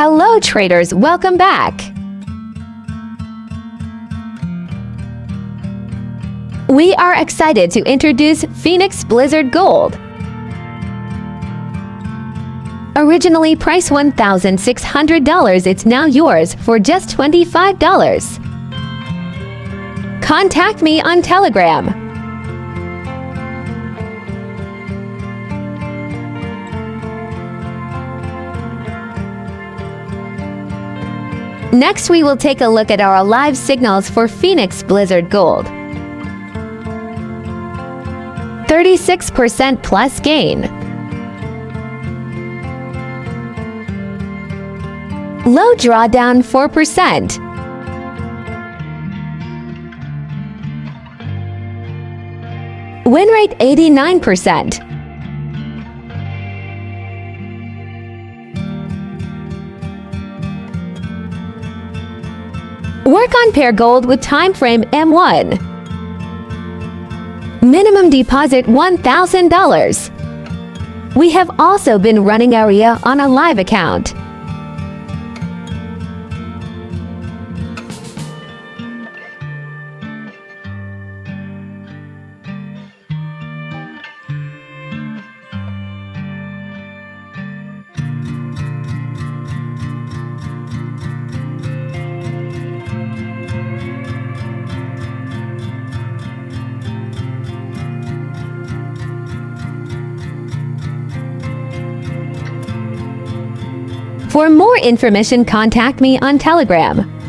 Hello traders, welcome back. We are excited to introduce Phoenix Blizzard Gold. Originally priced $1,600, it's now yours for just $25. Contact me on Telegram. Next, we will take a look at our live signals for Phoenix Blizzard Gold. 36% plus gain. Low drawdown 4%. Win rate 89%. Work on pair gold with Timeframe M1. Minimum deposit $1,000. We have also been running area on a live account. For more information, contact me on Telegram.